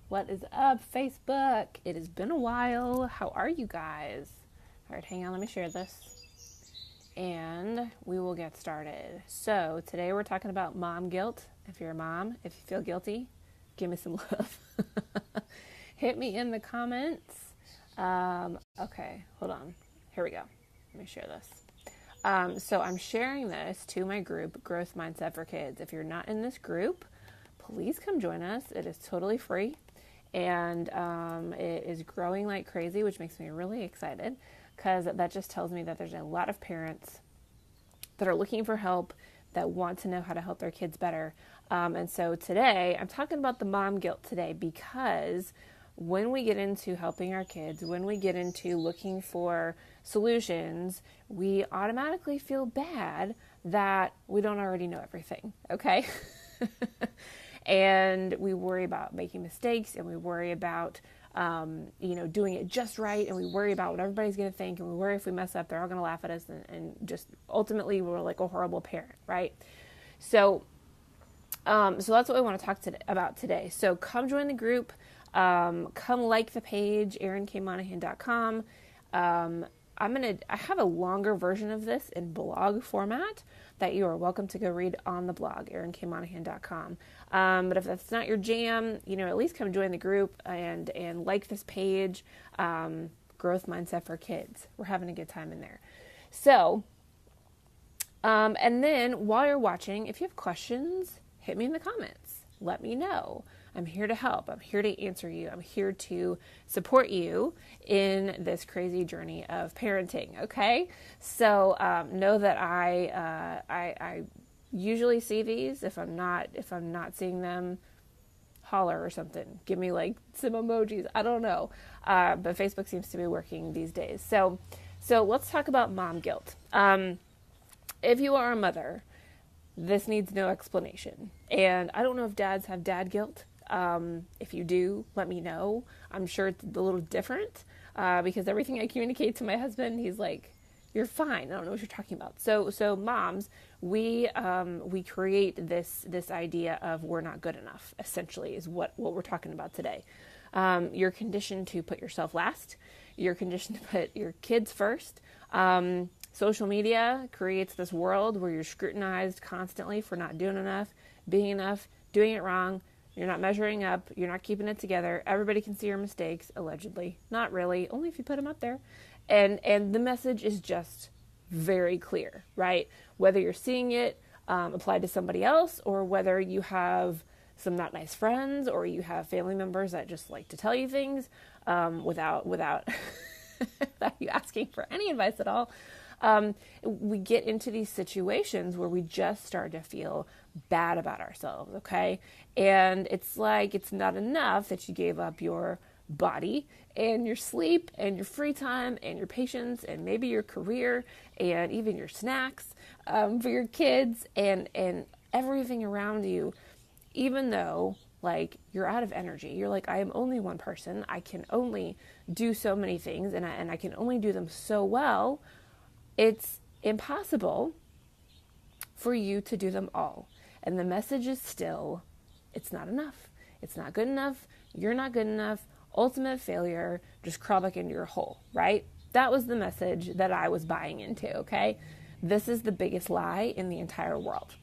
What is up, Facebook? It has been a while. How are you guys? All right, hang on, let me share this. And we will get started. So, today we're talking about mom guilt. If you're a mom, if you feel guilty, give me some love. Hit me in the comments. Okay, hold on. Here we go. Let me share this. So, I'm sharing this to my group, Growth Mindset for Kids. If you're not in this group, please come join us. It is totally free. And it is growing like crazy, which makes me really excited because that just tells me that there's a lot of parents that are looking for help, that want to know how to help their kids better. And so today, I'm talking about the mom guilt today because when we get into helping our kids, when we get into looking for solutions, we automatically feel bad that we don't already know everything, okay? And we worry about making mistakes, and we worry about, doing it just right, and we worry about what everybody's going to think, and we worry if we mess up, they're all going to laugh at us, and just ultimately we're like a horrible parent, right? So that's what we want to talk about today. So come join the group, come like the page, erinKmonahan.com. I have a longer version of this in blog format that you are welcome to go read on the blog, erinKmonahan.com. But if that's not your jam, at least come join the group and like this page, Growth Mindset for Kids. We're having a good time in there. So, and then while you're watching, if you have questions, hit me in the comments. Let me know. I'm here to help. I'm here to answer you. I'm here to support you in this crazy journey of parenting. Okay, so know that I usually see these. If I'm not seeing them, holler or something. Give me like some emojis. I don't know, but Facebook seems to be working these days. So let's talk about mom guilt. If you are a mother, this needs no explanation. And I don't know if dads have dad guilt. If you do, let me know. I'm sure it's a little different, because everything I communicate to my husband, he's like, you're fine. I don't know what you're talking about. So moms, we create this idea of we're not good enough, essentially, is what we're talking about today. You're conditioned to put yourself last. You're conditioned to put your kids first. Social media creates this world where you're scrutinized constantly for not doing enough, being enough, doing it wrong. You're not measuring up. You're not keeping it together. Everybody can see your mistakes, allegedly. Not really, only if you put them up there. And the message is just very clear, right? Whether you're seeing it applied to somebody else, or whether you have some not nice friends, or you have family members that just like to tell you things without without you asking for any advice at all. We get into these situations where we just start to feel bad about ourselves, okay? And it's like, it's not enough that you gave up your body and your sleep and your free time and your patience and maybe your career and even your snacks for your kids and everything around you, even though like you're out of energy. You're like, I am only one person. I can only do so many things, and I can only do them so well. It's impossible for you to do them all. And the message is still, it's not enough. It's not good enough. You're not good enough. Ultimate failure. Just crawl back into your hole, right? That was the message that I was buying into, okay? This is the biggest lie in the entire world.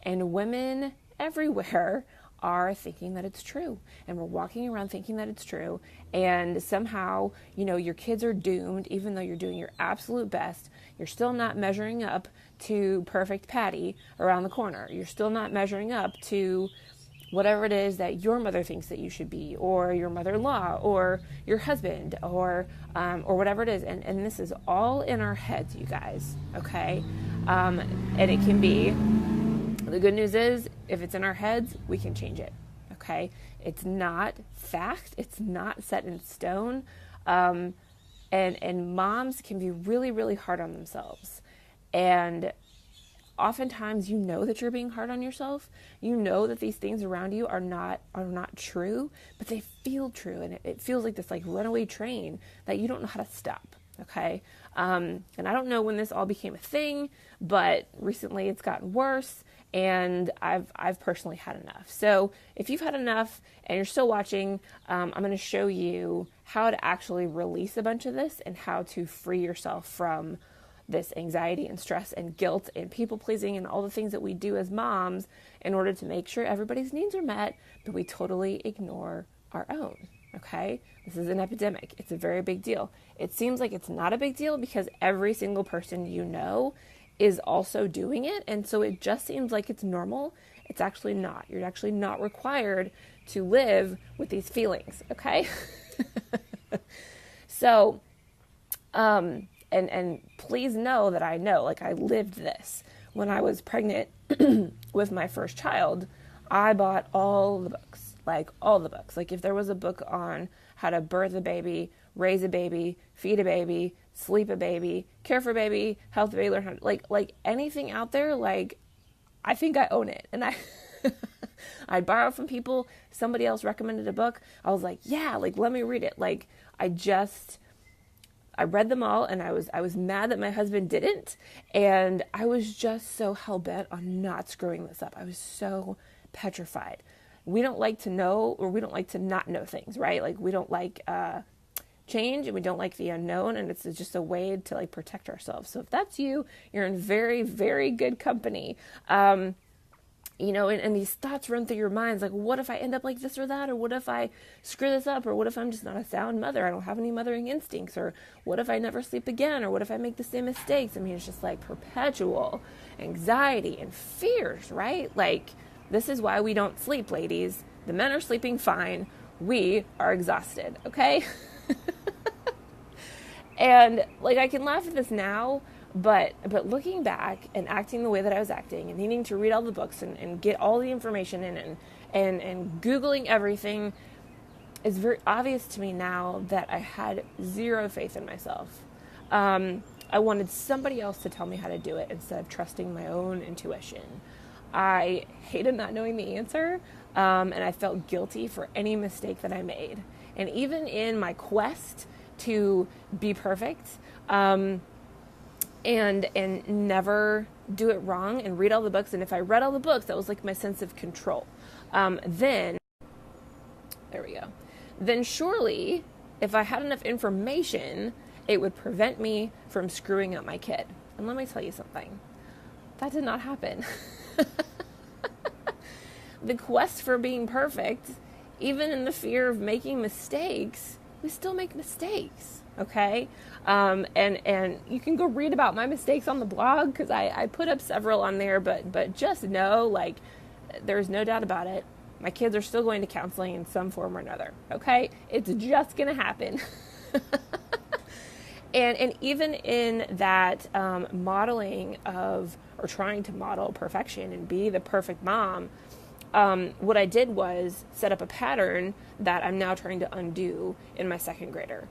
And women everywhere are thinking that it's true. And we're walking around thinking that it's true. And somehow, your kids are doomed, even though you're doing your absolute best. You're still not measuring up to perfect Patty around the corner. You're still not measuring up to whatever it is that your mother thinks that you should be, or your mother-in-law, or your husband, or whatever it is. And this is all in our heads, you guys, okay? And it can be, the good news is, if it's in our heads, we can change it, okay? It's not fact. It's not set in stone. And moms can be really, really hard on themselves. And oftentimes that you're being hard on yourself. You know that these things around you are not true, but they feel true. And it feels like this like runaway train that you don't know how to stop. Okay. And I don't know when this all became a thing, but recently it's gotten worse. and I've personally had enough. So if you've had enough and you're still watching, I'm going to show you how to actually release a bunch of this and how to free yourself from this anxiety and stress and guilt and people pleasing and all the things that we do as moms in order to make sure everybody's needs are met, but we totally ignore our own. Okay? This is an epidemic. It's a very big deal. It seems like it's not a big deal because every single person you know is also doing it. And so it just seems like it's normal. It's actually not. You're actually not required to live with these feelings. Okay? So, and please know that I know, like I lived this. When I was pregnant with my first child, I bought all the books, like all the books. Like if there was a book on how to birth a baby, raise a baby, feed a baby, sleep a baby, care for a baby, help the baby learn how to, like anything out there, like I think I own it. And I borrowed from people. Somebody else recommended a book. I was like, yeah, like let me read it. Like I read them all, and I was mad that my husband didn't, and I was just so hell-bent on not screwing this up. I was so petrified. We don't like to know, or we don't like to not know things, right? Like we don't like change, and we don't like the unknown, and it's just a way to like protect ourselves. So if that's you, you're in very, very good company. You know, and these thoughts run through your minds, like, what if I end up like this or that? Or what if I screw this up? Or what if I'm just not a sound mother? I don't have any mothering instincts. Or what if I never sleep again? Or what if I make the same mistakes? I mean, it's just like perpetual anxiety and fears, right? Like, this is why we don't sleep, ladies. The men are sleeping fine. We are exhausted, okay? And, like, I can laugh at this now, but looking back and acting the way that I was acting and needing to read all the books and get all the information in and Googling everything is very obvious to me now that I had zero faith in myself. I wanted somebody else to tell me how to do it instead of trusting my own intuition. I hated not knowing the answer, and I felt guilty for any mistake that I made. And even in my quest to be perfect, and never do it wrong and read all the books. And if I read all the books, that was like my sense of control. Then surely if I had enough information, it would prevent me from screwing up my kid. And let me tell you something. That did not happen. The quest for being perfect, even in the fear of making mistakes, we still make mistakes. Okay. And you can go read about my mistakes on the blog, because I put up several on there, but just know, like, there's no doubt about it. My kids are still going to counseling in some form or another. Okay. It's just going to happen. And even in that, modeling of, or trying to model perfection and be the perfect mom, what I did was set up a pattern that I'm now trying to undo in my second grader,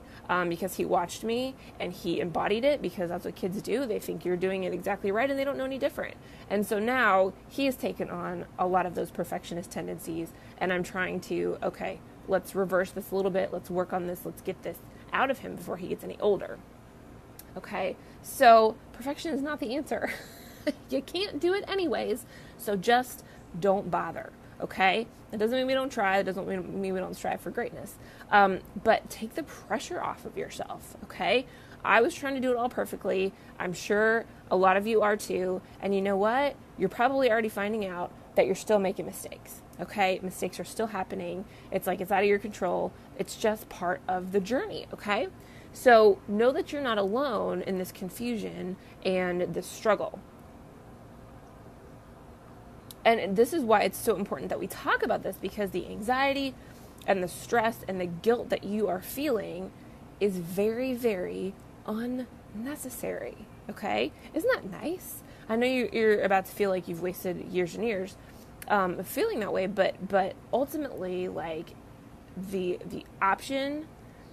because he watched me and he embodied it, because that's what kids do. They think you're doing it exactly right and they don't know any different. And so now he has taken on a lot of those perfectionist tendencies, and I'm trying to, okay, let's reverse this a little bit. Let's work on this. Let's get this out of him before he gets any older. Okay, so perfection is not the answer. You can't do it anyways, so just don't bother, okay? That doesn't mean we don't try. It doesn't mean we don't strive for greatness. But take the pressure off of yourself, okay? I was trying to do it all perfectly. I'm sure a lot of you are too. And you know what? You're probably already finding out that you're still making mistakes, okay? Mistakes are still happening. It's like it's out of your control. It's just part of the journey, okay? So know that you're not alone in this confusion and this struggle. And this is why it's so important that we talk about this, because the anxiety and the stress and the guilt that you are feeling is very, very unnecessary, okay? Isn't that nice? I know you're about to feel like you've wasted years and years feeling that way, but ultimately, like, the option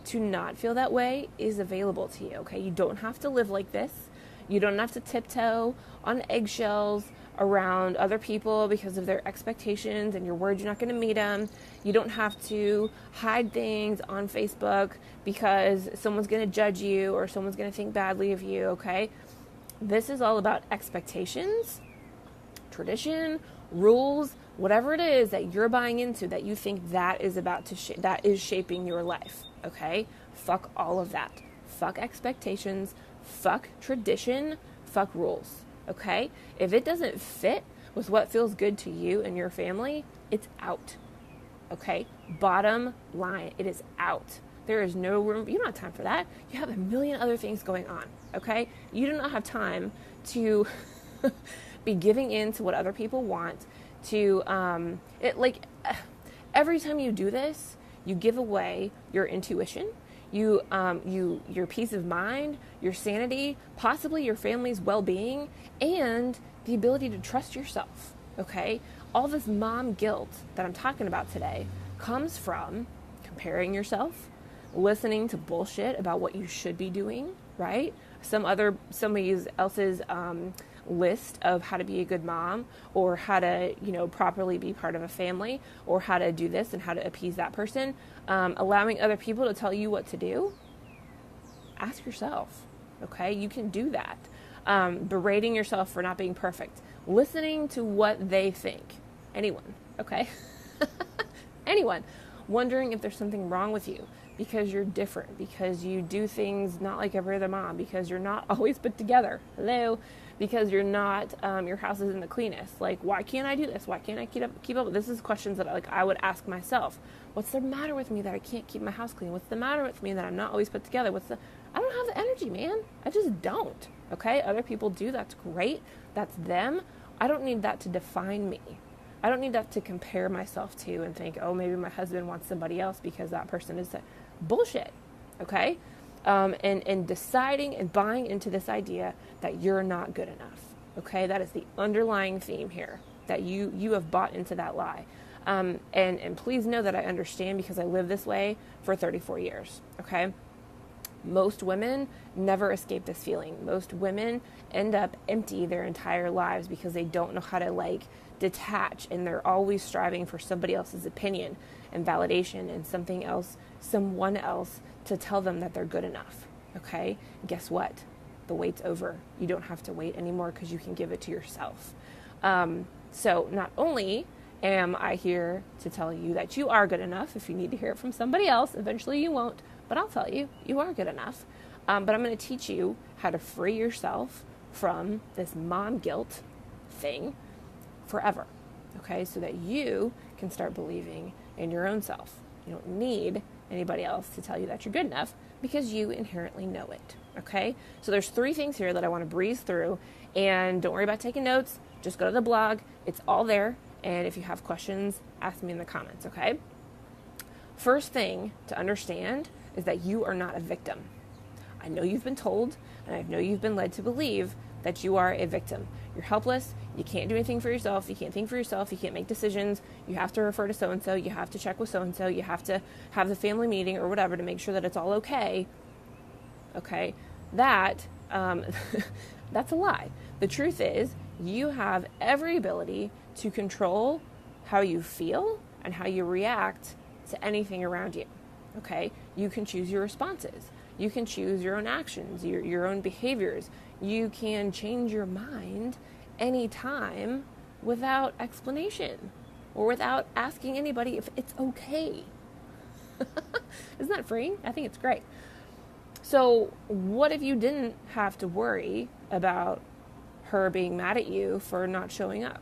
to not feel that way is available to you, okay? You don't have to live like this. You don't have to tiptoe on eggshells around other people because of their expectations and you're worried you're not going to meet them. You don't have to hide things on Facebook because someone's going to judge you or someone's going to think badly of you, okay? This is all about expectations, tradition, rules, whatever it is that you're buying into that you think that is about to that is shaping your life. Okay? Fuck all of that. Fuck expectations, fuck tradition, fuck rules. Okay? If it doesn't fit with what feels good to you and your family, it's out. Okay? Bottom line, it is out. There is no room. You don't have time for that. You have a million other things going on. Okay? You do not have time to be giving in to what other people want. To every time you do this, you give away your intuition, your peace of mind, your sanity, possibly your family's well-being, and the ability to trust yourself. Okay? All this mom guilt that I'm talking about today comes from comparing yourself, listening to bullshit about what you should be doing, right? Somebody else's list of how to be a good mom, or how to, properly be part of a family, or how to do this and how to appease that person. Allowing other people to tell you what to do. Ask yourself, okay? You can do that. Berating yourself for not being perfect. Listening to what they think. Anyone, okay? Anyone. Wondering if there's something wrong with you because you're different, because you do things not like every other mom, because you're not always put together. Hello? Because you're not, your house isn't the cleanest. Like, why can't I do this? Why can't I keep up? This is questions that I would ask myself. What's the matter with me that I can't keep my house clean? What's the matter with me that I'm not always put together? I don't have the energy, man. I just don't. Okay? Other people do. That's great. That's them. I don't need that to define me. I don't need that to compare myself to and think, oh, maybe my husband wants somebody else because that person is bullshit. Okay? And deciding and buying into this idea that you're not good enough. Okay? That is the underlying theme here, that you have bought into that lie. And please know that I understand, because I lived this way for 34 years. Okay? Most women never escape this feeling. Most women end up empty their entire lives because they don't know how to detach, and they're always striving for somebody else's opinion and validation and someone else to tell them that they're good enough. Okay? Guess what? The wait's over. You don't have to wait anymore because you can give it to yourself. So not only am I here to tell you that you are good enough, if you need to hear it from somebody else, eventually you won't, but I'll tell you, you are good enough. But I'm going to teach you how to free yourself from this mom guilt thing forever. Okay? So that you can start believing in your own self. You don't need anybody else to tell you that you're good enough, because you inherently know it. Okay? So there's 3 things here that I want to breeze through, and don't worry about taking notes. Just go to the blog. It's all there. And if you have questions, ask me in the comments. Okay? First thing to understand is that you are not a victim. I know you've been told, and I know you've been led to believe that you are a victim. You're helpless. You can't do anything for yourself. You can't think for yourself. You can't make decisions. You have to refer to so-and-so. You have to check with so-and-so. You have to have the family meeting or whatever to make sure that it's all okay. Okay? That's a lie. The truth is, you have every ability to control how you feel and how you react to anything around you. Okay? You can choose your responses. You can choose your own actions, your own behaviors. You can change your mind anytime without explanation or without asking anybody if it's okay. Isn't that freeing? I think it's great. So what if you didn't have to worry about her being mad at you for not showing up?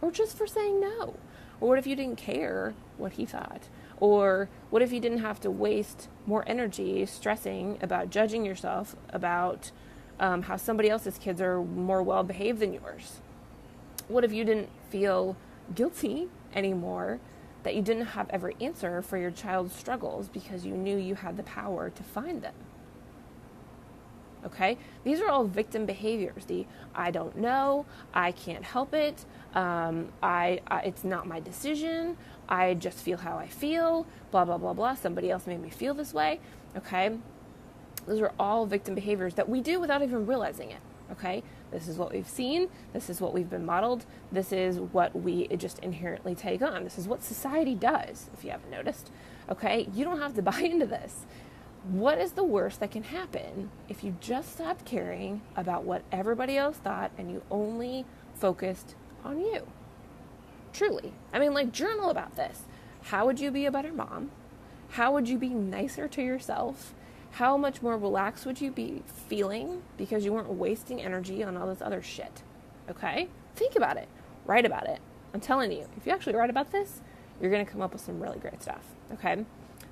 Or just for saying no? Or what if you didn't care what he thought? Or what if you didn't have to waste more energy stressing about judging yourself about how somebody else's kids are more well-behaved than yours? What if you didn't feel guilty anymore that you didn't have every answer for your child's struggles because you knew you had the power to find them? Okay? These are all victim behaviors. I don't know, I can't help it, it's not my decision, I just feel how I feel, blah, blah, blah, blah. Somebody else made me feel this way. Okay? Those are all victim behaviors that we do without even realizing it. Okay? This is what we've seen. This is what we've been modeled. This is what we just inherently take on. This is what society does, if you haven't noticed. Okay? You don't have to buy into this. What is the worst that can happen if you just stopped caring about what everybody else thought and you only focused on you. Truly. I mean, like, journal about this. How would you be a better mom? How would you be nicer to yourself? How much more relaxed would you be feeling because you weren't wasting energy on all this other shit? Okay? Think about it. Write about it. I'm telling you, if you actually write about this, you're going to come up with some really great stuff. Okay?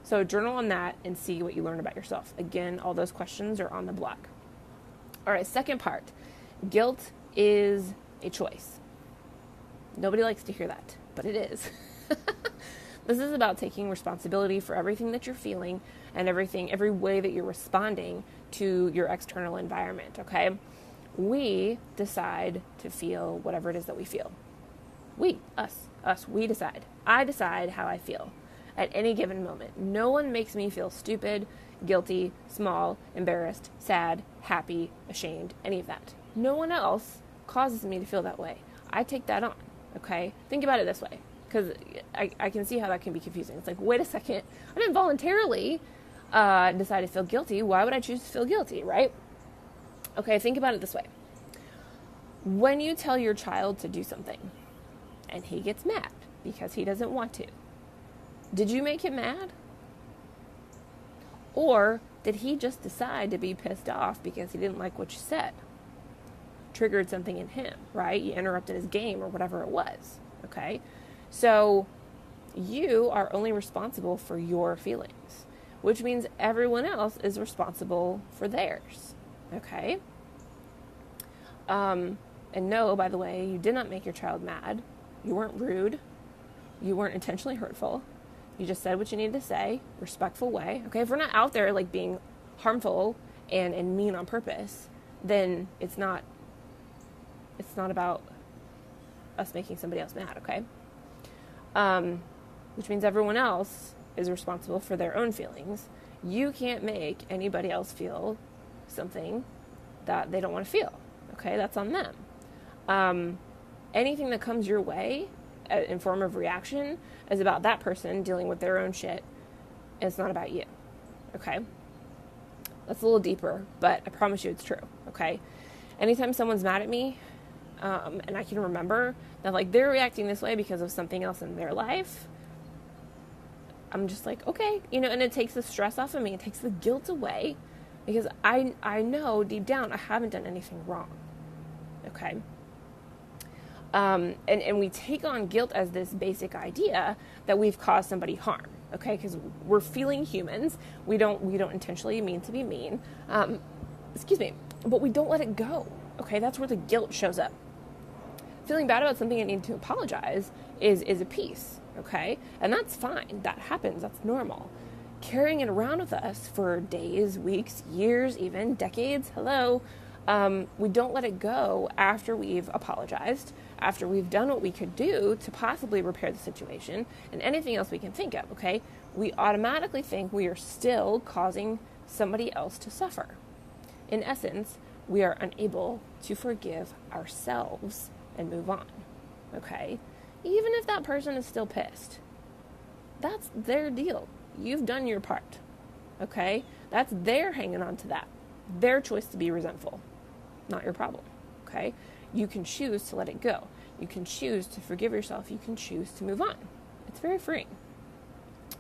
So journal on that and see what you learn about yourself. Again, all those questions are on the blog. All right, second part. Guilt is a choice. Nobody likes to hear that, but it is. This is about taking responsibility for everything that you're feeling and every way that you're responding to your external environment, okay? We decide to feel whatever it is that we feel. We decide. I decide how I feel at any given moment. No one makes me feel stupid, guilty, small, embarrassed, sad, happy, ashamed, any of that. No one else causes me to feel that way. I take that on, okay? Think about it this way, because I can see how that can be confusing. It's like, wait a second, I didn't voluntarily decide to feel guilty. Why would I choose to feel guilty, right? Okay, think about it this way. When you tell your child to do something and he gets mad because he doesn't want to, did you make him mad? Or did he just decide to be pissed off because he didn't like what you said? Triggered something in him, right? You interrupted his game or whatever it was, okay? So you are only responsible for your feelings, which means everyone else is responsible for theirs, okay? And no, by the way, you did not make your child mad. You weren't rude. You weren't intentionally hurtful. You just said what you needed to say, respectful way, okay? If we're not out there like being harmful and mean on purpose, then it's not about us making somebody else mad, okay? Which means everyone else is responsible for their own feelings. You can't make anybody else feel something that they don't want to feel, okay? That's on them. Anything that comes your way in form of reaction is about that person dealing with their own shit. It's not about you, okay? That's a little deeper, but I promise you it's true, okay? Anytime someone's mad at me, and I can remember that like they're reacting this way because of something else in their life, I'm just like, okay, and it takes the stress off of me. It takes the guilt away because I know deep down I haven't done anything wrong, okay? And we take on guilt as this basic idea that we've caused somebody harm, okay? Because we're feeling humans. We don't intentionally mean to be mean, but we don't let it go, okay? That's where the guilt shows up. Feeling bad about something and needing to apologize is a piece, okay? And that's fine. That happens. That's normal. Carrying it around with us for days, weeks, years, even decades, we don't let it go after we've apologized, after we've done what we could do to possibly repair the situation and anything else we can think of, okay? We automatically think we are still causing somebody else to suffer. In essence, we are unable to forgive ourselves and move on, okay? Even if that person is still pissed, that's their deal. You've done your part, okay? That's their hanging on to that. Their choice to be resentful, not your problem, okay? You can choose to let it go. You can choose to forgive yourself. You can choose to move on. It's very freeing.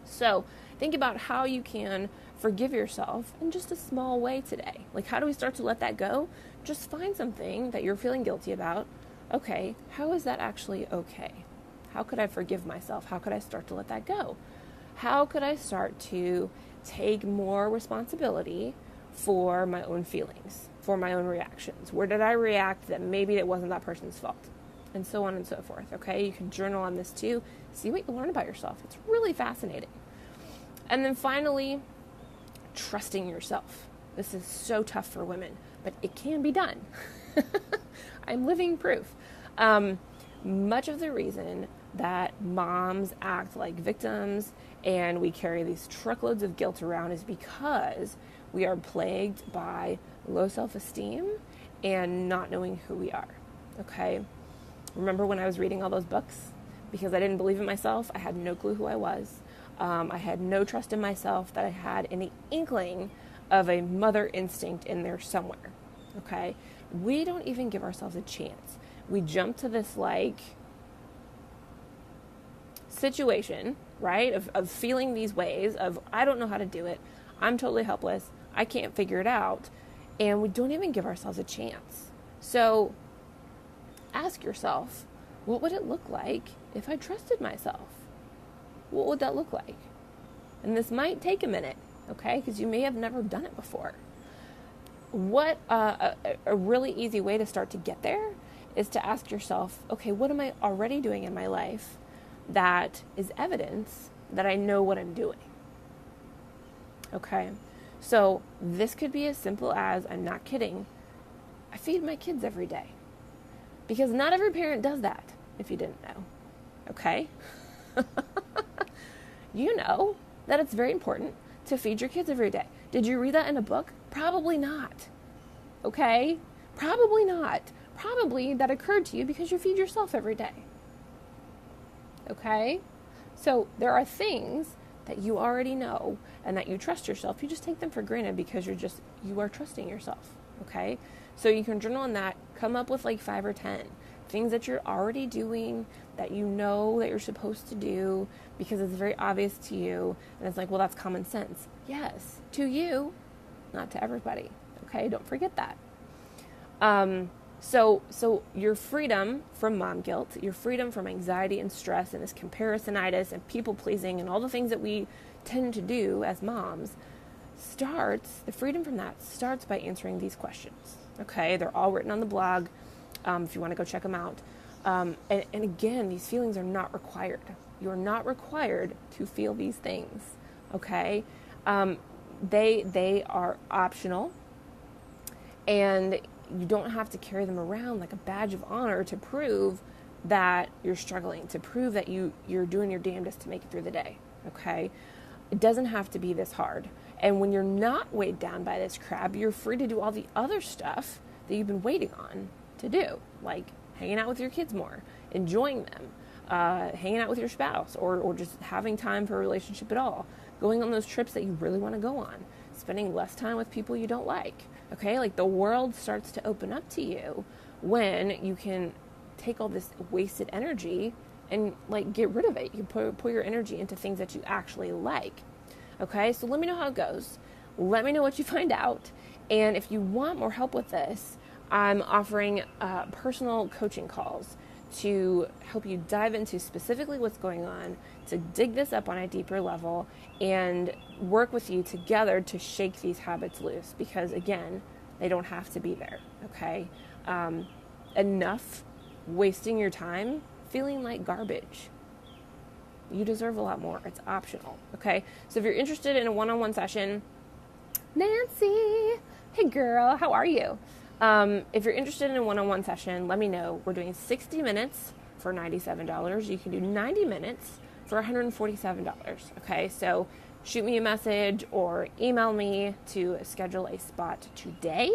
So think about how you can forgive yourself in just a small way today. Like, how do we start to let that go? Just find something that you're feeling guilty about. Okay, how is that actually okay? How could I forgive myself? How could I start to let that go? How could I start to take more responsibility for my own feelings, for my own reactions? Where did I react that maybe it wasn't that person's fault? And so on and so forth, okay? You can journal on this too. See what you learn about yourself. It's really fascinating. And then finally, trusting yourself. This is so tough for women, but it can be done. I'm living proof. Much of the reason that moms act like victims and we carry these truckloads of guilt around is because we are plagued by low self-esteem and not knowing who we are, okay? Remember when I was reading all those books? Because I didn't believe in myself, I had no clue who I was. I had no trust in myself that I had any inkling of a mother instinct in there somewhere, okay? We don't even give ourselves a chance. we jump to this like situation, right, of feeling these ways of, I don't know how to do it, I'm totally helpless, I can't figure it out, and we don't even give ourselves a chance. So ask yourself, what would it look like if I trusted myself? What would that look like? And this might take a minute, okay, because you may have never done it before. What a really easy way to start to get there is to ask yourself, okay, what am I already doing in my life that is evidence that I know what I'm doing? Okay, so this could be as simple as, I'm not kidding, I feed my kids every day. Because not every parent does that, if you didn't know. Okay? You know that it's very important to feed your kids every day. Did you read that in a book? Probably not. Okay? Probably not. Probably that occurred to you because you feed yourself every day. Okay? So there are things that you already know and that you trust yourself. You just take them for granted because you are trusting yourself. Okay? So you can journal on that, come up with like 5 or 10 things that you're already doing that you know that you're supposed to do because it's very obvious to you. And it's like, well, that's common sense. Yes, to you, not to everybody. Okay, don't forget that. So your freedom from mom guilt, your freedom from anxiety and stress and this comparisonitis and people pleasing and all the things that we tend to do as moms the freedom from that starts by answering these questions. Okay, they're all written on the blog if you want to go check them out. And again, these feelings are not required. You're not required to feel these things. Okay, they are optional, and you don't have to carry them around like a badge of honor to prove that you're struggling, to prove that you're doing your damnedest to make it through the day. Okay, it doesn't have to be this hard. And when you're not weighed down by this crap, you're free to do all the other stuff that you've been waiting on to do, like hanging out with your kids more, enjoying them, hanging out with your spouse, or just having time for a relationship at all, going on those trips that you really want to go on, spending less time with people you don't like. Okay, like the world starts to open up to you when you can take all this wasted energy and like get rid of it. You put your energy into things that you actually like. Okay, so let me know how it goes. Let me know what you find out. And if you want more help with this, I'm offering personal coaching calls to help you dive into specifically what's going on, to dig this up on a deeper level, and work with you together to shake these habits loose. Because again, they don't have to be there, okay? Enough wasting your time feeling like garbage. You deserve a lot more. It's optional, okay? So if you're interested in a one-on-one session, Nancy, hey girl, how are you? If you're interested in a one-on-one session, let me know. We're doing 60 minutes for $97. You can do 90 minutes for $147, okay? So shoot me a message or email me to schedule a spot today,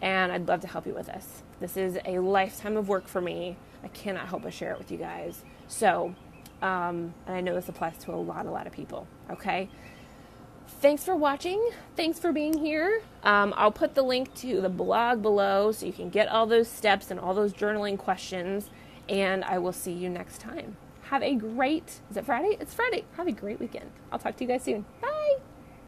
and I'd love to help you with this. This is a lifetime of work for me. I cannot help but share it with you guys. So, and I know this applies to a lot of people, okay? Thanks for watching. Thanks for being here. I'll put the link to the blog below so you can get all those steps and all those journaling questions, and I will see you next time. Have a great, is it Friday? It's Friday. Have a great weekend. I'll talk to you guys soon. Bye.